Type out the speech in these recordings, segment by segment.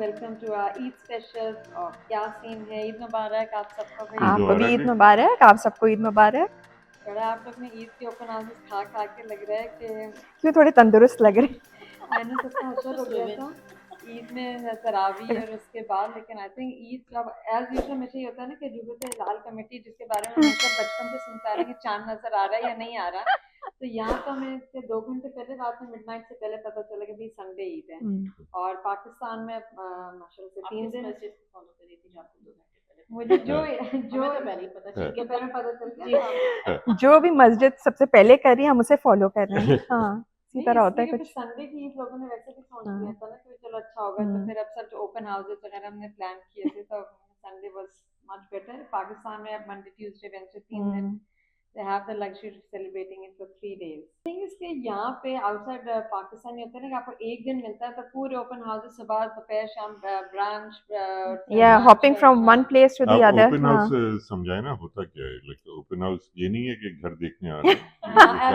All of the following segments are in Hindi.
Welcome to Eid special. और क्या सीन है, ईद मुबारक आप सबको भाई। आपको भी ईद मुबारक, आप सबको ईद मुबारक। बड़ा आप लोग ने ईद के ओपन हाउसेस खा खा के लग रहा है कि क्यों थोड़े तंदुरुस्त लग रहे। मैंने सबका हशर हो गया था ईद में तरावी और उसके बाद। लेकिन आई थिंक ईद का एज यूजुअल हमेशा ये होता है ना कि जुबत हिलाल कमेटी जिसके बारे में हमेशा बचपन से सुनता रहे कि चांद नजर आ रहा है या नहीं आ रहा, तो यहाँ तो हमें इससे 2 घंटे पहले रात में मिडनाइट से पहले पता चला कि भाई संडे ईद है। और पाकिस्तान में माशाल्लाह से 3 दिन फॉलो करी थी आपको 2 घंटे पहले। मुझे जो तो पहले ही पता चल गया, पहले पता चल गया जो भी मस्जिद सबसे पहले कर रही है हम उसे फॉलो कर रहे हैं। हाँ, इसी तरह होता है कुछ। संडे की ईद लोगों ने वैसे भी सोच लिया था ना कि चलो अच्छा होगा, तो फिर अब सब जो ओपन हाउसेस वगैरह हमने प्लान किए थे तो Sunday was much better. Pakistan में अब मंडे ट्यूसडे वेडनेसडे 3 दिन they have the luxury of celebrating it for 3 days. Thing इसके यहाँ पे आउटसाइड पाकिस्तान में होता है ना कि आपको एक दिन मिलता है तो पूरे ओपन हाउसेस सुबह दोपहर शाम ब्रांच या hopping from one place to the other. Open house समझाए ना होता क्या है? लाइक ओपन हाउस ये नहीं है कि घर देखने आ रहे हैं।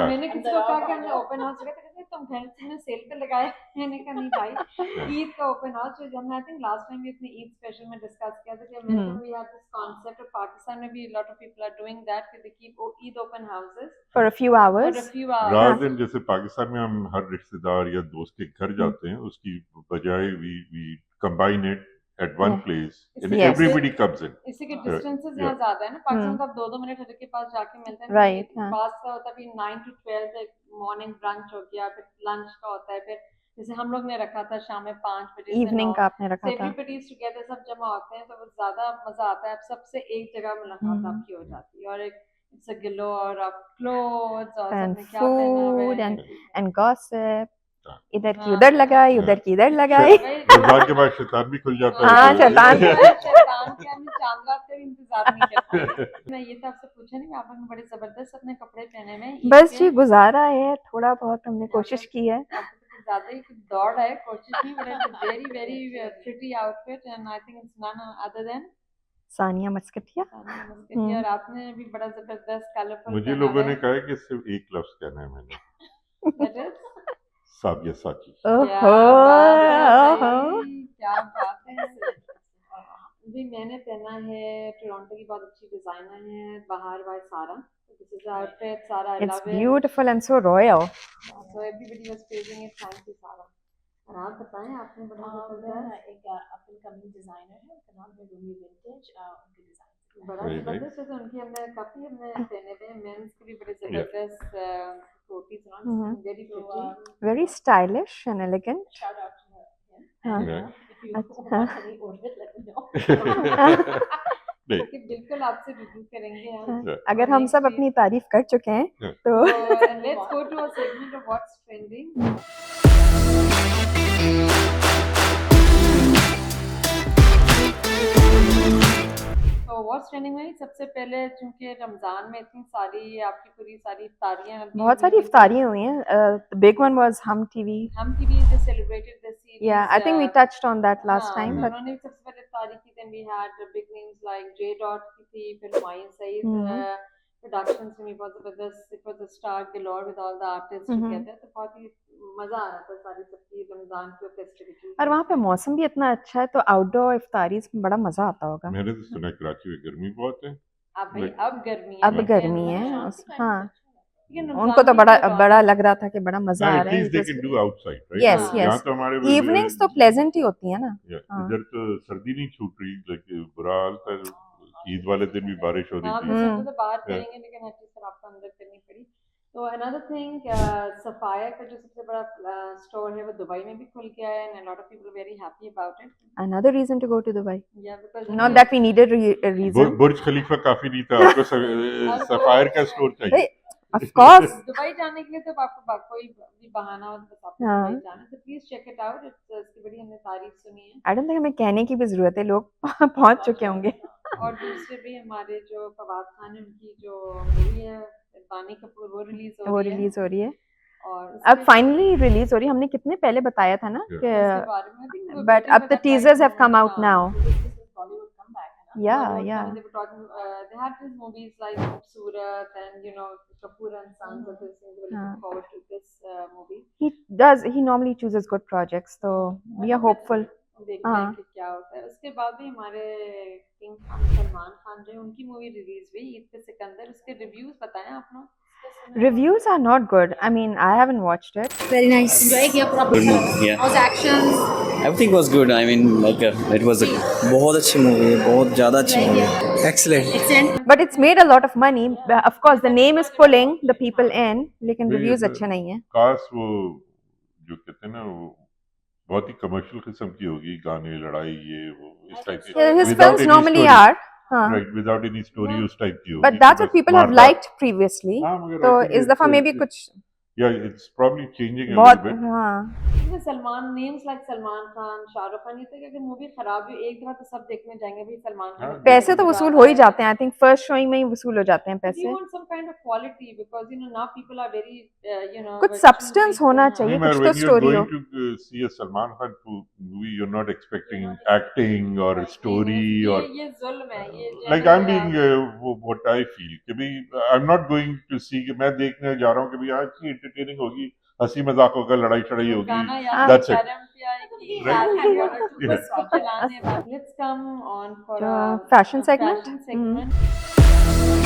मैंने किसी को कहा कि हमने ओपन हाउस लगा, तो कहते तुम घर तुमने सेल पे लगाया। मैंने कहा नहीं भाई, ईद का ओपन हाउस जो हमने आई थिंक लास्ट टाइम भी अपने ईद स्पेशल में डिस्कस किया था कि अमेरिका में वी हैव दिस कांसेप्ट और पाकिस्तान में भी lot of people are doing that कि they keep Eid open houses for a few hours. रात दिन जैसे पाकिस्तान में हम हर रिश्तेदार या दोस्त के घर जाते हैं, उसकी बजाय we combine it at one place and everybody comes in. इसी के डिस्टेंसेस यहाँ ज्यादा है ना, पाकिस्तान का 2-2 मिनट हर के पास जाके मिलते हैं। राइट, पास का होता है 9 to 12 एक मॉर्निंग ब्रंच हो गया, फिर लंच का होता है, फिर जैसे हम लोग ने रखा था शाम में 5 बजे इवनिंग का आपने रखा था। एवरीबॉडी इज टुगेदर, सब जमा होते हैं तो वो ज्यादा मजा आता है। अब सबसे एक जगह मुलाकात आपकी हो जाती है और एक it's a galore of clothes और सबने क्या पहना है and gossip। इधर की उधर लगाई, उधर की इधर लगाई। रमजान के बाद शैतान भी खुल जाता है। हाँ, शैतान के हम चांद रात का इंतजार नहीं करते। मैं ये तो आपसे पूछा नहीं, आप लोगों ने बड़े जबरदस्त अपने कपड़े पहने हुए। बस जी गुजारा है, थोड़ा बहुत हमने कोशिश की है। ज्यादा ही दौड़ है, कोशिश नहीं, but very very pretty outfit and I think it's none other than Sania Maskatiya. और आपने भी बड़ा जबरदस्त कलरफुल। मुझे लोगों ने कहा है कि सिर्फ एक लफ्ज कहना है मैंने, साबियासाची। ओहो, क्या बात है। जी मैंने पहना है टोरंटो की बहुत अच्छी डिजाइनर है बाहर बाय सारा। दिस इज आउटफिट सारा, I love it, beautiful and so royal. So everybody was praising it, thank you सारा। और आप बताएं, आपने बड़ा एक अप एंड कमिंग डिजाइनर है, उसका नाम है रूमी विंटेज। उनके डिजाइन बड़ा जबरदस्त है, उनकी हमने काफी हमने पहने हुए मेंस के भी बड़े जबरदस्त कोटीज हैं, very pretty, very stylish and elegant. Shout out to बिल्कुल आपसे रिव्यू करेंगे हम। अगर हम सब अपनी तारीफ कर चुके हैं तो let's go to a segment of what's trending. तो व्हाट्स ट्रेंडिंग में सबसे पहले चूंकि रमजान में इतनी सारी आपकी पूरी सारी इफ्तारियां, बहुत सारी इफ्तारियां हुई हैं। Big one was Hum TV is celebrated this series. Yeah I think we touched on that last time, but उन्होंने सबसे पहले इफ्तारी की, then we had big names like J dot की थी, फिर हुमायूं सईद प्रोडक्शंस में बहुत जबरदस्त, it was a star galore with all the artist together. तो बहुत ही मजा आ रहा था सारी सबकी रमजान की फेस्टिविटी। और वहाँ पे मौसम भी इतना अच्छा है तो आउटडोर इफ्तारीज में बड़ा मजा आता होगा। मैंने तो सुना कराची में गर्मी बहुत है। अब गर्मी है हाँ, उनको तो बड़ा लग रहा था कि बड़ा मजा आ रहा है। यस यस, इवनिंग्स तो प्लेजेंट ही होती है ना। इधर तो सर्दी नहीं छूट रही, लेकिन बुरा हाल था। ईद वाले दिन भी बारिश हो रही थी। तो बाहर करेंगे लेकिन हर आपको अंदर करनी पड़ी। तो अनदर थिंग, सफाया का जो सबसे बड़ा स्टोर है वो दुबई में भी खुल गया है, and a lot of people are very happy about it. Another reason to go to Dubai. Yeah, because not that we needed a reason. बुर्ज खलीफा काफी नहीं था, आपको सफायर का स्टोर चाहिए। Of course. दुबई जाने के लिए तो आपको कोई भी बहाना हो तो आपको दुबई जाना, तो प्लीज चेक इट आउट। इसकी बड़ी हमने तारीफ सुनी है। I don't think हमें कहने की भी जरूरत है, लोग पहुंच चुके होंगे। और दूसरे भी हमारे जो फवाद खान है, उनकी जो मूवी है बानी कपूर, वो रिलीज हो रही है। और अब फाइनली रिलीज हो रही है। हमने कितने पहले बताया था ना कि बट अब the teasers have come out now. Yeah. They were talking. They had these movies like Surat and Kapoor and Sons. They were looking forward to this movie. He normally chooses good projects, so we are hopeful. देखते हाँ। हैं कि क्या होता है। उसके बाद भी हमारे किंग खान सलमान खान जो है उनकी मूवी रिलीज हुई ईद पे सिकंदर, उसके रिव्यूज बताएं आप लोग। Reviews are not good. I mean, I haven't watched it. Very nice. Enjoy किया पूरा Good movie. Yeah. How's actions? Everything was good. I mean, like it was a बहुत अच्छी movie है, बहुत ज़्यादा अच्छी movie है. Excellent. Excellent. But it's made a lot of money. Of course, the name is pulling the people in, लेकिन नहीं, reviews तो अच्छे नहीं हैं. काश वो जो कहते हैं ना वो बहुत ही कमर्शियल किस्म की होगी, गाने लड़ाई ये वो इस टाइप की, Yeah, his without films any normally story. are. हाँ. Right, without any story उस टाइप की होगी But that's कि what बस people have मारदार। liked previously. हाँ, मगर तो I think इस दफा में भी कुछ yeah, it's probably changing a बहुत little bit. हाँ. इसमें सलमान नेम्स लाइक सलमान खान, शाहरुख खान, ये तो कि अगर मूवी खराब हुई एक दफा तो सब देखने जाएंगे भाई सलमान खान। हाँ, पैसे तो वसूल हो ही जाते हैं. I think first showing में ही वसूल हो जाते हैं You पैसे. want some kind of quality because you know now people are very कुछ substance होना हाँ। चाहिए. नहीं, कुछ मगर तो when you're story हो. going to see a Salman Khan movie, you're not expecting acting or story or ये जुल्म है ये like I'm being what I feel कि भाई I'm not going to see कि मैं देखने जा रहा हूँ कि भाई आज की entertaining होगी, हंसी मजाक होगा, लड़ाई शड़ाई होगी, गाना याद that's it. शर्म पे आएगी, Right. बस कुछ चलाने बाद। Let's come on for जो a fashion segment? fashion segment.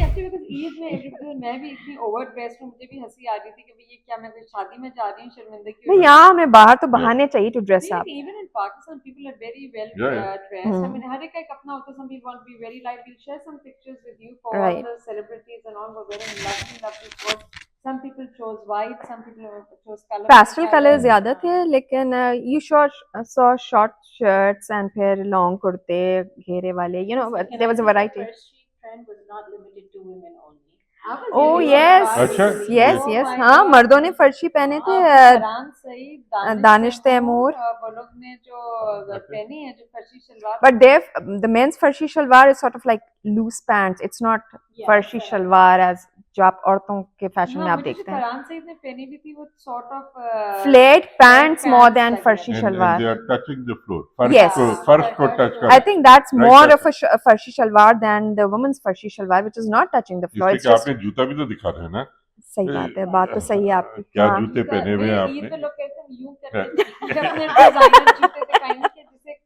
Actually, because Eid में because मैं भी इतनी ओवर ड्रेस्ड हूँ, मुझे भी हंसी आ रही थी कि भाई ये क्या मैं कोई शादी में जा रही हूँ, शर्मिंदगी नहीं, यहाँ हमें बाहर तो बहाने चाहिए to dress up. Even in Pakistan, people are very well Yeah. dressed. I mean, हर एक का एक अपना होता है. Some people want to be very light. We'll share some pictures with you for all Right. the celebrities and all were wearing lovely clothes. Some people chose white, some people chose color. Pastel colors ज़्यादा थे, लेकिन you saw short shirts and फिर long कुर्ते घेरे वाले. You know, there was a variety. Trend was not limited to women only. Oh yes, अच्छा, yes, ये- yes. हाँ, मर्दों ने फर्शी पहने थे. फरहान सईद, दानिश तैमूर. वो लोग ने जो पहनी है जो फर्शी salwar. But the men's farshi shalwar is sort of like loose pants. It's not farshi shalwar as जो आप औरतों के फैशन में आप देखते हैं. फरहान सईद ने पहनी भी थी वो sort of Flared pants more than like farshi that. and shalwar. they are touching the floor. Yes. फर्श को touch कर. I think that's Right, more that's of a farshi shalwar than the woman's farshi shalwar, which is not touching the floor. इसलिए It's कि just आपने जूता भी तो दिखा रहे हैं ना, सही बात है सही है आपकी. क्या हाँ. जूते पहने हुए हैं ईद पे आपने. लोग कहते हैं यूं करके अपने डिजाइनर जूते दिखाएंगे कि जिसे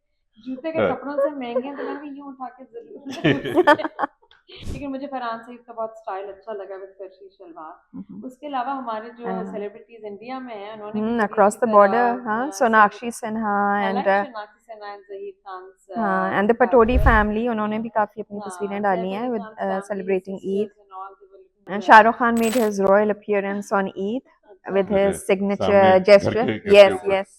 जूते के कपड़ों से महंगे हैं, तो मैंने कहा यूं उठा के जरूर. लेकिन मुझे फरहान सईद का बहुत स्टाइल अच्छा लगा विद फर्शी शलवार. उसके अलावा हमारे जो सेलिब्रिटीज इंडिया में हैं उन्होंने Across the border, हाँ, Sonakshi Sinha and Sonakshi Sinha and Zahir Khan's हाँ, and the Patodi family, उन्होंने भी काफी अपनी तस्वीरें डाली हैं with celebrating Eid. And Shah Rukh Khan made his royal appearance on Eid with his signature सामने gesture. घर के Yes, ऊपर. yes.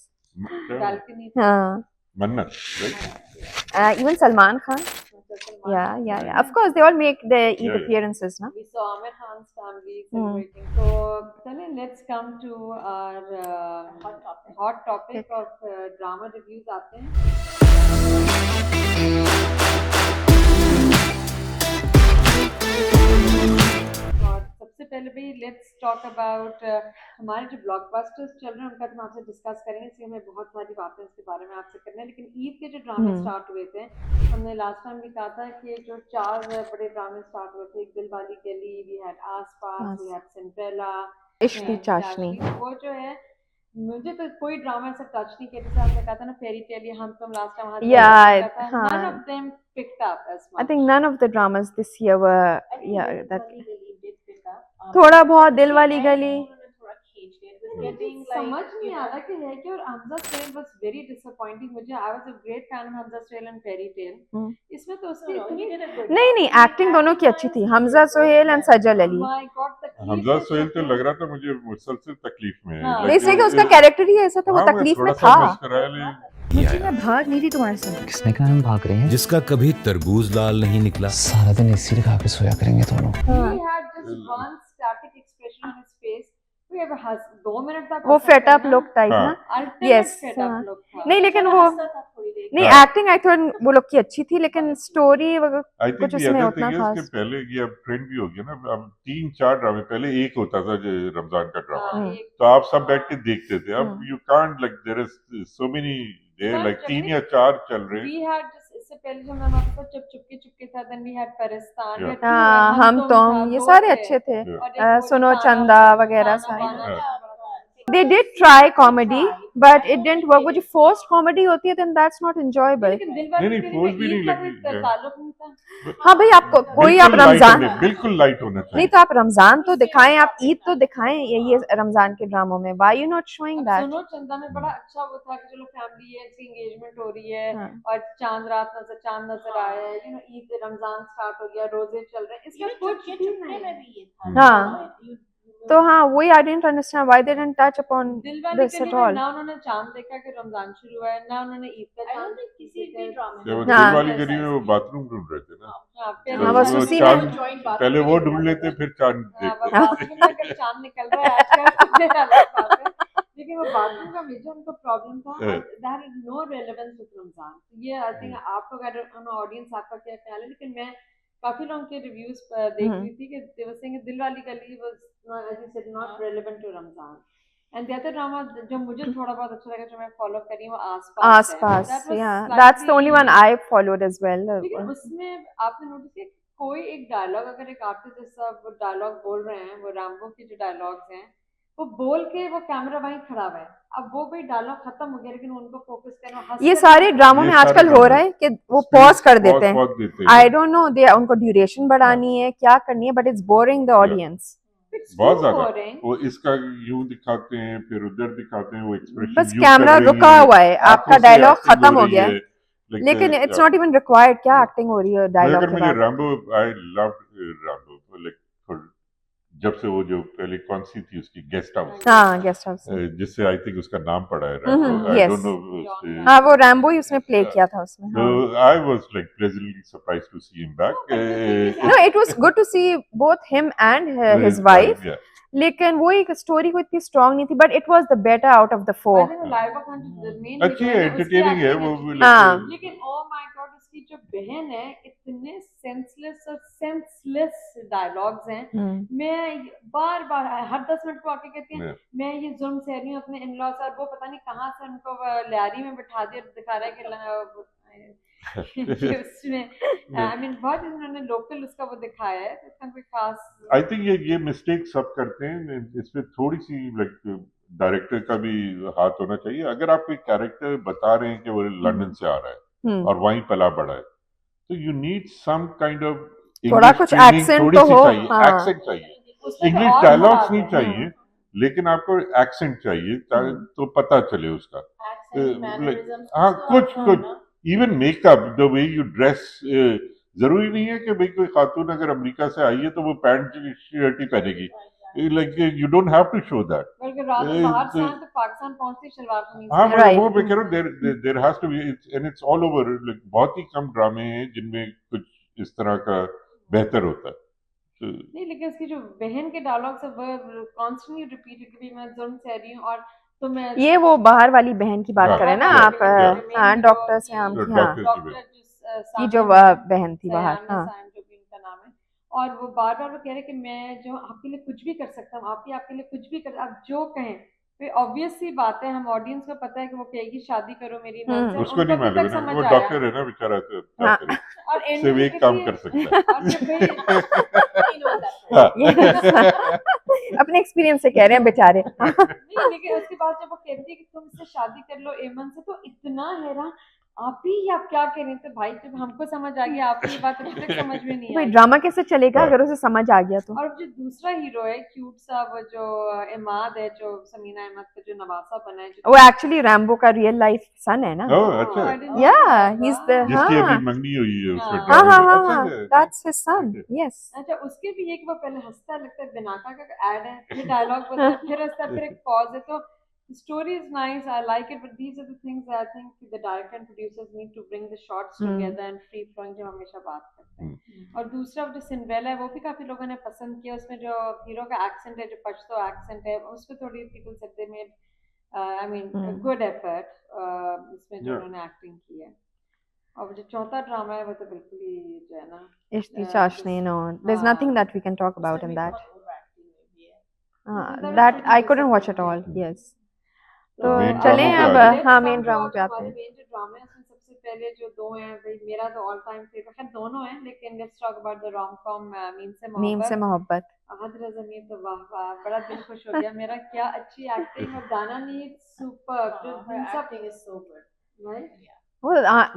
balcony. हाँ. मन्नत, right? Even Salman Khan. Yeah. Of course, they all make their Eid Yeah. appearances, no? We saw Amir Khan's family celebrating. So, Tane, let's come to our hot topic of drama reviews. आते हैं. और सबसे पहले भी लेट्स टॉक अबाउट हमारे जो ब्लॉकबस्टर्स चल रहे हैं उनका हम आपसे डिस्कस करेंगे. इसलिए हमें बहुत सारी बातें इसके बारे में आपसे करनी है. लेकिन ईद के जो ड्रामे स्टार्ट हुए थे, हमने लास्ट टाइम भी कहा था कि जो 4 बड़े ड्रामे स्टार्ट हुए थे, एक दिल वाली गली, वी हैड आस-पास, वी हैड सिंड्रेला, इश्क की चाशनी. वो जो है मुझे तो कोई ड्रामा ऐसा टच नहीं किया. जैसे आपने कहा था ना फेरी टेल, ये हम तुम लास्ट टाइम वहाँ none of them picked up as much. I think none of the dramas this year were, I think yeah, Dil that Wali Gali did pick up. थोड़ा बहुत दिल वाली गली. थोड़ा खींच गए. It was getting समझ like नहीं आ रहा कि है कि. और Hamza Sohail was very disappointing. मुझे I was a great fan of Hamza Sohail and fairy tale. इसमें तो उसकी he did a good नहीं एक्टिंग दोनों की अच्छी थी. Hamza Sohail and Sajal Ali. My God, तकलीफ हमजा से सोहेल तो सब- लग रहा था मुझे मुसलसल तकलीफ में है. हाँ. Like, इसलिए कि उसका कैरेक्टर ही ऐसा था, वो हाँ, तकलीफ में थोड़ा सा था. मस्करा ले. मुझे मैं भाग नहीं रही तुम्हारे साथ. किसने कहा हम भाग रहे हैं? जिसका कभी तरबूज लाल नहीं निकला। सारा दिन एसी लगा के सोया करेंगे दोनों. He had just one static expression on his face. वो अब 2 मिनट तक वो हंसा फेट अप था ना. लुक टाइप हाँ. ना. Ultimate Yes, fed up हाँ. look था. नहीं लेकिन वो नहीं हाँ. एक्टिंग आई थॉट वो लोग की अच्छी थी, लेकिन स्टोरी आई कुछ थिंक उसमें the other उतना thing is खास. कि पहले ये अब ट्रेंड भी हो गया ना. अब 3-4 ड्रामे, पहले एक होता था जो रमजान का ड्रामा, हाँ, एक- तो आप सब बैठ के देखते थे. अब you can't, like there is so many there, Sir, like 3 Jagmeet, या 4 चल रहे हैं. We had just उससे पहले जो मैं आपको चुप चुपके था, then we had Paristan, we had two, हाँ, हम था, तुम, ये दो सारे थे। अच्छे थे। और एक वो सुनो ताना चंदा बाना, वगैरह ताना सारे। बाना हाँ। था। They did try comedy, but it didn't work. वो जो forced comedy होती है, then that's not enjoyable. लेकिन दिलवाले नहीं, तेरी force में भी नहीं ईद का लगी, कोई yeah. ताल्लुक नहीं था। हाँ भाई, आपको कोई आप रमजान, बिल्कुल लाइट होना नहीं चाहिए। तो आप रमजान तो दिखाएं, आप ईद तो दिखाएं, ये रमजान के ड्रामों में why you not showing अब that? सुनो चंदा में बड़ा अच्छा वो था कि चलो फैमिली है, इसकी एंगेजमेंट हो रही है हाँ। और चांद नजर आया है, you know Eid Ramzan start हो गया, रोजे चल रहे हैं, इसका कुछ भी नहीं। हाँ, तो हाँ वही I didn't understand why they didn't touch upon Dilwale this के at लिए all. ना उन्होंने चांद देखा कि रमजान शुरू हुआ है, ना उन्होंने ईद का चांद किसी भी ड्रामे जब वो हाँ। दिलवाले गली में वो बाथरूम ढूंढ रहे थे ना, हाँ, हाँ, बस वो उसी चांद में पहले वो ढूंढ लेते फिर चांद हाँ, वो देखते। बाथरूम में अगर चांद निकल रहा है आजकल तो अलग बात है, लेकिन वो बाथरूम का मेजर उनको प्रॉब्लम था, that is no relevance with Ramzan. ये आई थिंक आप लोग अगर ऑडियंस आपका क्या ख्याल है, लेकिन मैं काफी लोगों के रिव्यूज देख रही थी कि दे वर saying Dilwale Gali was as you said not relevant to Ramzan. And the other drama जो मुझे थोड़ा बहुत अच्छा लगा, जो मैं फॉलो कर रही हूँ, वो आसपास आसपास, yeah, that's the only one I followed as well. लेकिन उसमें आपने नोटिस किया कोई एक डायलॉग, अगर एक आर्टिस्ट जैसा वो डायलॉग बोल रहे हैं, वो रैम्बो के जो डायलॉग्स हैं, वो बोल के वो कैमरा वहीं खड़ा हुआ है, अब वो भाई डायलॉग खत्म हो गया, लेकिन उनको फोकस करना, ये सारे ड्रामों में आजकल हो रहा है कि वो पॉज कर देते हैं। आई डोंट नो, दे उनको ड्यूरेशन बढ़ानी है, क्या करनी है, but it's boring the audience बहुत ज्यादा। वो इसका यूं दिखाते हैं फिर उधर दिखाते हैं, वो एक्सप्रेशन बस कैमरा रुका हुआ है, आपका डायलॉग खत्म हो गया है, लेकिन इट्स नॉट इवन रिक्वायर्ड। क्या एक्टिंग हो रही है डायलॉग के मुझे बाद। Rambo, I loved Rambo, like जब से वो जो पहले कौन सी थी उसकी गेस्ट हाउस, हाँ गेस्ट हाउस, जिससे आई थिंक उसका नाम पड़ा है रैम्बो, आई डोंट नो। हाँ वो रैम्बो ही उसने प्ले किया था उसमें। So I was like pleasantly surprised to see him back. No, it was good to see both him and his wife. Yeah. लेकिन वो एक स्टोरी को इतनी स्ट्रॉन्ग नहीं थी, but it was the better out of the four. अच्छी है, एंटरटेनिंग है वो। हाँ। लेकिन ओह माय गॉड, उसकी जो बहन है, इतने सेंसलेस और सेंसलेस डायलॉग्स हैं। मैं बार बार हर 10 मिनट को आके कहती है मैं ये जुल्म सह रही हूँ अपने इन-लॉ से, और वो पता नहीं कहाँ से उनको लियारी में बिठा दिया, दिखा रहा है कि उसमें आई मीन बहुत इन्होंने लोकल उसका वो दिखाया है, इसका कोई खास। आई थिंक ये मिस्टेक सब करते हैं, इसमें थोड़ी सी लाइक डायरेक्टर का भी हाथ होना चाहिए। अगर आप कोई कैरेक्टर बता रहे हैं कि वो लंदन से आ रहा है और वहीं पला बड़ा है, तो you need some kind of थोड़ा कुछ एक्सेंट तो हो, एक्सेंट चाहिए, इंग्लिश डायलॉग्स नहीं चाहिए, लेकिन आपको एक्सेंट चाहिए तो पता चले उसका। हाँ, कुछ even makeup, the way you dress, जरूरी नहीं है कि भाई कोई खातून अगर अमेरिका से आई है तो वो पैंट शर्ट ही पहनेगी, like you don't have to show that. बल्कि बाहर से तो पाकिस्तान पहुंचती शलवार कमीज। हाँ, वो मैं कह रहा हूँ there has to be, and it's all over, like बहुत ही कम ड्रामे हैं जिनमें कुछ इस तरह का बेहतर होता है। नहीं, लेकिन उसकी जो बहन के डायलॉग्स है वो कॉन्स्टेंटली रिपीटेड, कि मैं जुल्म सह रही हूँ, और तो मैं ये वो बाहर वाली बहन की बात करें ना आप, हाँ डॉक्टर से हम, हाँ ये जो बहन थी बाहर, हाँ जो भी उनका नाम है, और वो बार बार वो कह रहे कि मैं जो आपके लिए कुछ भी कर सकता हूँ, आपके लिए कुछ भी कर, आप जो कहें। ऑब्वियस सी बात है, हम ऑडियंस को पता है कि वो कहेगी शादी करो मेरी बहन से, उसको नहीं मालूम है, वो डॉक्टर है ना बेचारा, तो क्या करे, और एंड सिर्फ एक काम कर सकता है। अपने एक्सपीरियंस से कह रहे हैं बेचारे। नहीं, लेकिन उसके बाद जब वो कहती है कि तुम इससे शादी कर लो एमन से, तो इतना हैरान, आप ही आप क्या कह रहे थे भाई, जब हमको समझ आ गया, आपकी ये बात अभी तक समझ में नहीं भाई आई। ड्रामा कैसे चलेगा अगर उसे समझ आ गया तो। और जो दूसरा हीरो है क्यूट सा, वो जो इमाद है, जो समीना अहमद का जो नवासा बना है, वो एक्चुअली रैम्बो का रियल लाइफ सन है ना। अच्छा, या ही इज द, जिसकी अभी मंगनी हुई है उसमें। हाँ दैट्स हिज सन, यस। अच्छा, उसके भी एक वो पहले हंसता लगता है, बिनाका का ऐड है, फिर डायलॉग बोलता है, फिर हंसता है, फिर एक पॉज है, तो story is nice, I like it, but these are the things I think the director and producers need to bring the shots together and free flowing, जो हमेशा बात करते हैं। और दूसरा जो सिंड्रेला है, वो भी काफी लोगों ने पसंद किया, उसमें जो हीरो का एक्सेंट है, जो पश्तो एक्सेंट है, उस पे थोड़ी people said they made I mean a good effort, इसमें जो उन्होंने एक्टिंग की है। और जो चौथा ड्रामा है वो तो बिल्कुल ही जो है ना, इश्ती चाशनी, no there's nothing that we can talk about in that. That I couldn't watch at all, yes. तो चलें अब, हाँ मेन ड्रामा पे आते हैं। मेन जो ड्रामा है उसमें सबसे पहले जो दो हैं भाई, मेरा तो ऑल टाइम फेवरेट है, दोनों हैं, लेकिन let's talk about the rom com meme से मोहब्बत। अहद रज़ा मीर तो वाह वाह, बड़ा दिल खुश हो गया मेरा, क्या अच्छी एक्टिंग, और दाना नीर सुपर, जो Her सब acting is so good. right? वो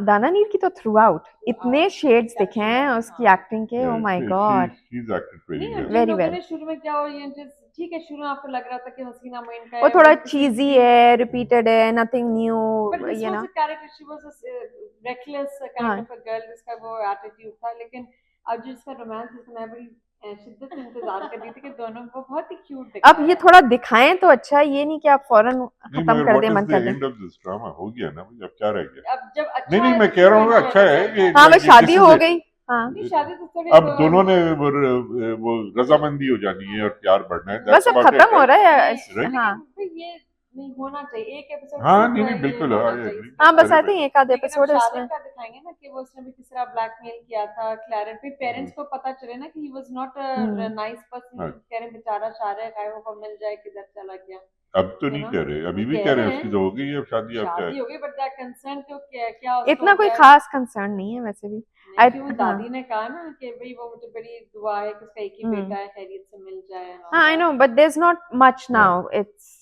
दाना नीर की तो थ्रू आउट इतने शेड्स दिखे हैं उसकी एक्टिंग के, oh my God. she's acted very नहीं, well. और जिन Very लोगों well. ने शुरू में क्या ओरिएंटेड, ठीक है शुरू में आपको लग रहा था कि हसीना मोइन का वो है, थोड़ा किसी- चीजी है, रिपीटेड है, nothing new, But this you was no. a character, she was a reckless kind हाँ. of a girl, जिसका वो attitude था, लेकिन अब जिसका रोमांस, जिसका मैं बड़ी शिद्दत से इंतजार कर रही थी कि दोनों को बहुत ही क्यूट दिखाया अब ये थोड़ा दिखाएं तो अच्छा है, ये नहीं कि आप फौरन नहीं, खत्म मगर कर what दें, is मत the कर दें। end of this drama? हो गया ना भाई, अब क्या रह गया? अब जब अच्छा नहीं है मैं तो कह रहा हूँ फिर अच्छा है कि हाँ like बस शादी this is हो it. गई। हाँ नहीं, शादी तो थोड़ी अब दोनों ने वो रजामंदी हो जानी है और प्यार बढ़ना है, बस अब खत्म हो रहा है। Right? हाँ ये नहीं होना चाहिए, एक एपिसोड हाँ नहीं नहीं बिल्कुल हाँ बस आई थिंक एक आध एपिसोड है शादी इसमें। का दिखाएंगे ना कि वो उसने भी किस तरह ब्लैकमेल किया था क्लैरेंस, भी पेरेंट्स को पता चले ना कि he was not a nice person, हाँ. कह रहे बेचारा शारे काय को मिल जाए, किधर चला गया। अब तो नहीं You know? कह रहे, अभी भी कह कह रहे रहे हैं उसकी हैं। तो हो गई है अब शादी, अब क्या शादी है? हो गई, बट दैट कंसर्न तो क्या उसको इतना कोई क्या- खास कंसर्न नहीं है वैसे भी। नहीं, कि वो हाँ। दादी ने कहा ना कि भाई वो मुझे बड़ी दुआ है कि उसका एक ही हम्म। बेटा है, खैरियत से मिल जाए and all हाँ I that. No but there is not much now, it's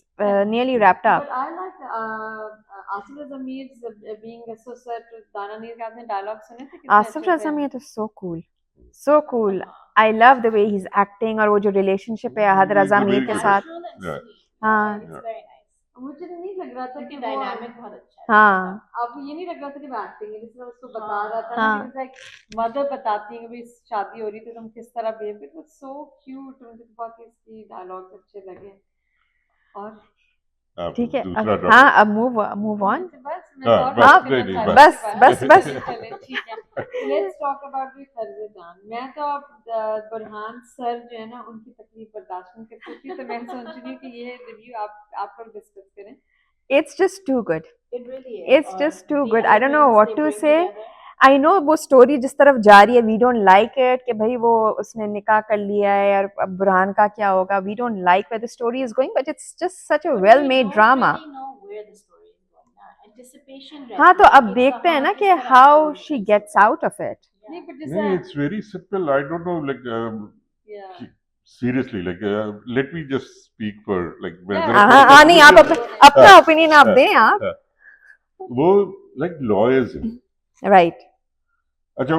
nearly wrapped up. But I like Asif Zamir's being associated with Dana Neer का आपने डायलॉग सुने थे कितने आसिफ अच्छे थे? रज़ा Mir is so cool. I love the way he's acting, और वो जो रिलेशनशिप है अहद रज़ा Very मीर के good. साथ। Natural and Yeah. sweet. हाँ। It's very nice. मुझे नहीं लग रहा था कि उनकी वो डायनामिक बहुत अच्छा है। हाँ अब ये नहीं लग रहा था कि वो एक्टिंग है, जिसमें उसको बता रहा था हाँ। ना कि लाइक मदर बताती है कि भाई शादी हो रही थी, तुम किस तरह बिहेव करते हो, सो क्यूट, मुझे बहुत ही इसकी डायलॉग्स अच्छे लगे। और अब ठीक है दूसरा अब हाँ अब मूव ऑन। बस मैं हाँ, और बस, बात नहीं, करना नहीं, चाहती थी बस, बात। बस। चले ठीक है, लेट्स टॉक अबाउट द फर्ज जान। मैं तो अब बुरहान सर जो है ना उनकी तकलीफ बर्दाश्त नहीं कर सकती, तो मैं सोच रही हूँ कि ये रिव्यू आप लोग डिस्कस करें। It's just too good. It really is. It's और just too the good. I don't know elements what they to bring say. together. I know वो स्टोरी जिस तरफ जा रही है, we don't like it कि भाई वो उसने निकाह कर लिया है और अब बुरहान का क्या होगा, we don't like where the story is going, but it's just such a But well we made don't drama. really know where the story is going now. Anticipation हाँ रहती तो है अब कि देखते हैं ना कहाँ कि किस तरह how unfold she होगी gets story. out of it. नहीं but नहीं जैसे it's very simple, I don't know like yeah. seriously like let me just speak for like मैं Yeah. जरा हाँ हाँ नहीं आप अपना ओपिनियन आप दें आप। वो like lawyers हैं, Right. अच्छा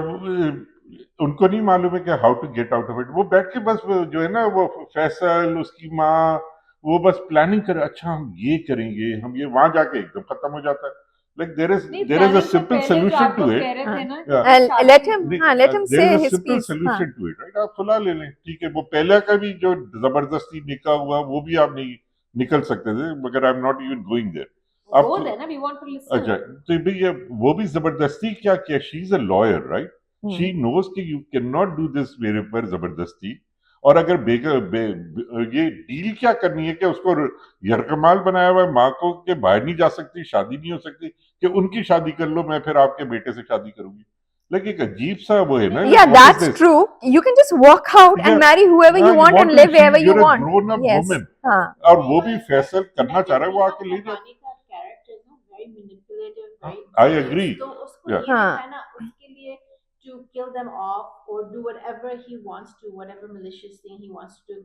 उनको नहीं मालूम है कि how to get out of it, वो बैठ के बस वो जो है ना वो फैसल उसकी माँ वो बस प्लानिंग करे, अच्छा हम ये करेंगे, हम ये, वहां जाके एकदम खत्म हो जाता है। Like there is नहीं, a planning से simple पहले जो solution आप to लोग it. कह रहे थे ना कि Yeah. शादी- Let him नहीं, हाँ let him there say is a his simple piece. हाँ solution to it, right? आप सुला ले लें, ठीक है, वो पहले का भी जो जबरदस्ती निकाह हुआ वो भी आप नहीं निकल सकते थे, मगर I am not even going there. वो है ना, we want to listen. अच्छा तो भाई ये वो भी जबरदस्ती क्या किया, she is a lawyer right, hmm. She knows कि you can not do this मेरे पर जबरदस्ती, और अगर ये डील क्या करनी है कि उसको यरकमाल बनाया हुआ है, माँ को कि बाहर नहीं जा सकती, शादी नहीं हो सकती, कि उनकी शादी कर लो, मैं फिर आपके बेटे से शादी करूंगी। लेकिन एक अजीब सा वो है ना। Yeah, that's true. You can just walk out and Yeah. marry whoever you want and live wherever you want. grown up Yes. woman, हाँ और वो भी फैसल करना चाह रहा है, वो आके ले जाए। कहानी का character is not very manipulative, right? I agree. तो उसको Yeah. ये हाँ। दिखाना उसके लिए to kill them off or do whatever he wants to, whatever malicious thing he wants to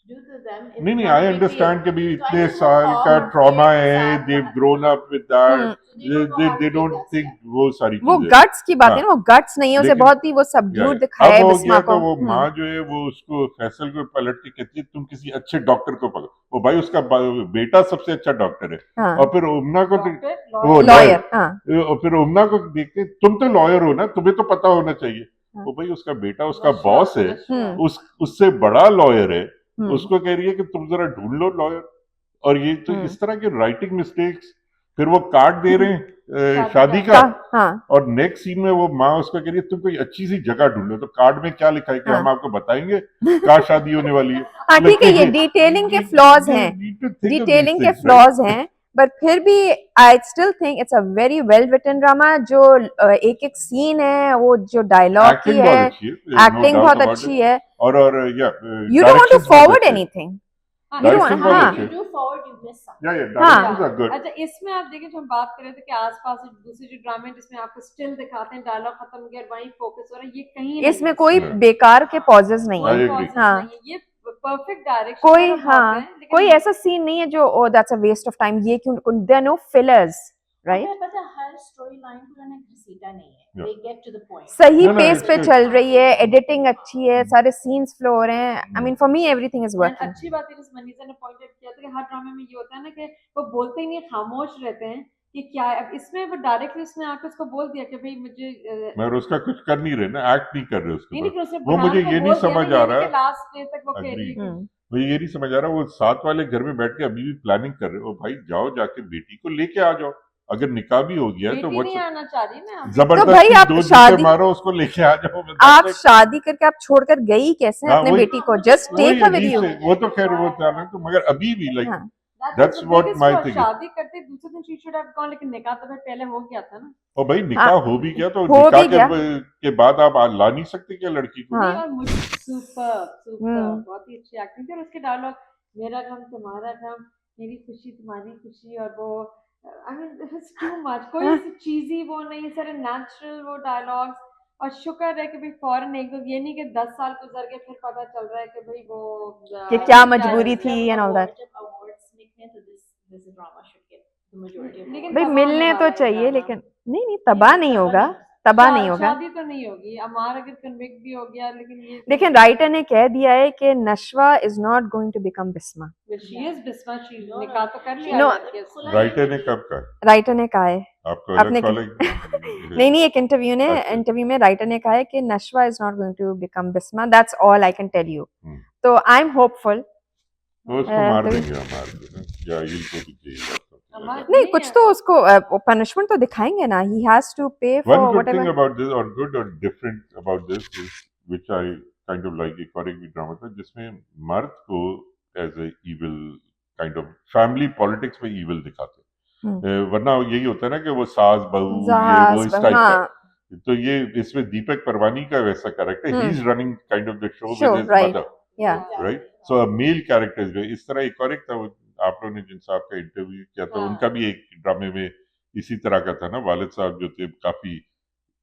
do to them. is नहीं not I a big understand deal. कि भी So I इतने think वो साल का और ट्रॉमा fear के है, साथ दे बात ग्रोन करते अप विद दैट, हैं। So they don't know how to they take don't that think step. वो सारी वो चीजें। गट्स की बात है हाँ। ना, वो गट्स नहीं है उसे, लेकिन- बहुत ही वो सबड्यूड अब दिखाया है हो बिस्मा गया को। तो वो माँ जो है वो उसको फैसल को पलट के कहती है तुम किसी अच्छे डॉक्टर को पकड़ो, वो भाई उसका बेटा सबसे अच्छा डॉक्टर है, हाँ और फिर उमना को Doctor, वो lawyer. लॉयर हाँ और फिर उमना को देखते तुम तो लॉयर हो ना, तुम्हें तो पता होना चाहिए। हाँ। वो भाई उसका बेटा उसका नशा, बॉस है, नशा। उससे बड़ा लॉयर है, हम्म। उसको कह रही है कि तुम जरा ढूंढ लो लॉयर, और ये तो हम्म। इस तरह के राइटिंग मिस्टेक्स, फिर वो कार्ड दे रहे हैं शादी शादी का। का, हाँ और नेक्स्ट सीन में वो माँ उसको कह रही है तुम कोई अच्छी सी जगह ढूंढ लो, तो कार्ड में क्या लिखा है कि हाँ। हम आपको बताएंगे कहाँ शादी होने वाली है। हाँ ठीक है, ये डिटेलिंग के फ्लॉज हैं, डिटेलिंग के फ्लॉज हैं, बट फिर भी I still think it's a very well written drama. जो एक एक सीन है, वो जो डायलॉग की है, एक्टिंग बहुत अच्छी है, और you don't want to forward anything. हाँ, You don't- Direction बहुत हाँ। अच्छे You do forward, you miss something. या हाँ। डायरेक्शंस आर गुड अच्छा इसमें आप देखें जो हम बात कर रहे थे कि आसपास दूसरे जो ड्रामे जिसमें आपको स्टिल दिखाते हैं डायलॉग खत्म हो गया और वहीं फोकस हो रहा है ये कहीं नहीं इसमें है। कोई नहीं। बेकार के पॉजेस नहीं I है। कोई agree. pauses हाँ। नहीं है ये परफेक्ट डायरेक्शन कोई हाँ कोई ऐसा सीन नहीं है जो oh that's a waste of time, ये क्यों, there are no fillers, right? हमें पता है हर स्टोरी लाइन को उन्होंने घसीटा नहीं है. Yeah. They get to the point. सही No, no, पेस पे it's- चल रही है, एडिटिंग अच्छी है, सारे सीन्स फ्लो हो रहे हैं। I mean for me everything is And working. अच्छी बात है जिस मनीषा ने पॉइंट किया था कि हर ड्रामे में ये होता है ना कि वो बोलते ही नहीं, खामोश रहते हैं कि क्या है। अब इसमें वो डायरेक्टली उसने आके उसको बोल दिया कि भाई मुझे मगर उसका कुछ कर नहीं रहे ना, एक्ट नहीं कर रहे उसके नहीं नहीं ऊपर। कि उसने वो बुरहान मुझे को ये बोल नहीं दिया समझ ना, आ ये नहीं रहा कि लास्ट डे तक वो कह रही है कि मुझे ये नहीं समझ आ रहा वो साथ वाले घर में बैठ के अभी भी प्लानिंग कर रहे हो। भाई जाओ जाके बेटी को लेके आ जाओ, अगर निकाह भी हो गया तो बेटी वो नहीं आना चाह रही मैं अभी। तो भाई जबरदस्ती आप 2 जूते शादी- मारो उसको लेके आ जाओ। आप शादी करके आप छोड़कर गई कैसे हैं हाँ, अपने वही- बेटी को? जस्ट टेक हर विद वही यू। से वो तो खैर वो था ना, तो मगर अभी भी लाइक हाँ। That's what my thing is. शादी करते दूसरे दिन she should have gone, लेकिन निकाह तो फिर पहले हो गया था ना। और भाई निकाह हो भी गया तो हो निकाह भी गया। के बाद आप ला नहीं सकते क्या लड़की को? हाँ। नहीं, और मुझे सुपर हम्म। बहुत ही अच्छी एक्टिंग थी और उसके डायलॉग मेरा गम तुम्हारा गम, मेरी खुशी तुम्हारी खुशी, और वो I mean it's too much, कोई ऐसी चीजी वो नहीं, सारे नेचुरल वो डायलॉग्स। और शुक्र है कि भाई फॉरन एक दो, ये नहीं कि 10 साल गुजर गए फिर पता चल रहा है कि भाई वो कि क्या मजबूरी थी and all that. जब awards निकले तो this drama should get the majority of लेकिन भाई तबाह मिलने होने तो वाला है चाहिए, ड्रामा। लेकिन नहीं तबाह नहीं होगा, तबाह नहीं होगा। शादी तो नहीं होगी, अमार अगर कन्विक्ट भी हो गया, लेकिन ये लेकिन राइटर ने कह दिया है कि Nashwa is not going to become Bisma. She is Bisma, she No, निकाह तो कर लिया No. लड़के से। राइटर ने कब कहा? राइटर ने कहा है आपको अपने- अलग कॉलेज नहीं एक इंटरव्यू अच्छा। में राइटर ने कहा है कि Nashwa is not going to become Bisma, that's all I can tell you. Hmm. तो आई एम होपफुल। तो उसको मार तो- देंगे मार देंगे या ये तो चाहिए। अमार नहीं कुछ तो उसको पनिशमेंट तो दिखाएंगे ना, ही हैज टू पे One for good whatever. thing about this, or good or different about this, is which I kind of like, एक और एक भी ड्रामा था जिसमें मर्द को as a evil kind of family politics में इविल दिखाते। वरना यही होता है ना कि वो सास बहू ये वो इस टाइप हाँ, का। तो ये इसमें दीपक परवानी का वैसा character, he is running kind of the show Show, with his right. Mother, या राइट? सो अ मेल कैरेक्टर जो इस तरह एक और एक था, वो आप लोगों ने जिन साहब का इंटरव्यू किया था, हाँ। उनका भी एक ड्रामे में इसी तरह का था ना, वालिद साहब जो थे काफी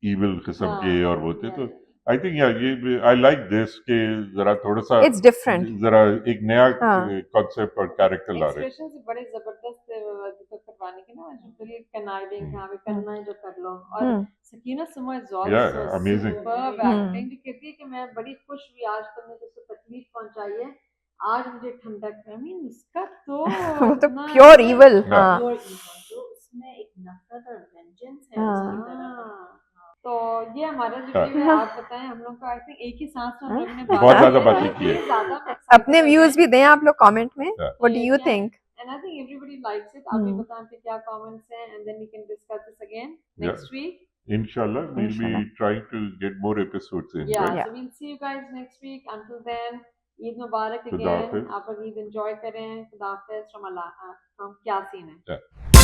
इविल किस्म के और वो थे। तो आई थिंक ये आई लाइक दिस के जरा थोड़ा सा इट्स डिफरेंट। जरा एक नया हाँ। कॉन्सेप्ट और कैरेक्टर ला रहे हैं। एक्सप्रेशंस भी बड़े जबरदस्त थे दीपक परवानी के ना, जो बिल्कुल कनाइविंग था, भी करना है जो कर लो। और Sakina Sumo is Yeah, amazing. Superb hmm. Acting, जो कहती है कि मैं बड़ी खुश हुई आज तुमने जिसको तकलीफ पहुंचाई है, आज मुझे ठंडक, आई मीन उसका तो वो तो इतना- प्योर इविल। हाँ। हाँ Pure evil, जो उसमें एक नफरत और vengeance है उसकी तरफ। हाँ। तो ये हमारा हाँ। रिव्यू है, आप बताएं। हम लोग को आई थिंक एक ही सांस में हम लोग ने बहुत ज्यादा की बातें की है। ज्यादा अपने व्यूज भी दें आप लोग कमेंट में, Yeah. What do you think? And I think everybody likes it. आप भी हम्म। बताएं आपके क्या comments हैं, and then we can discuss this again Yeah. next week. Inshallah, we'll be Inshallah. trying to get more episodes in. Yeah, right? so we'll see you guys next week. Until then, Eid Mubarak Khuda again. Hafiz. आप लोग Eid enjoy करें. Khuda Hafiz from Allah, from क्या scene है? Yeah.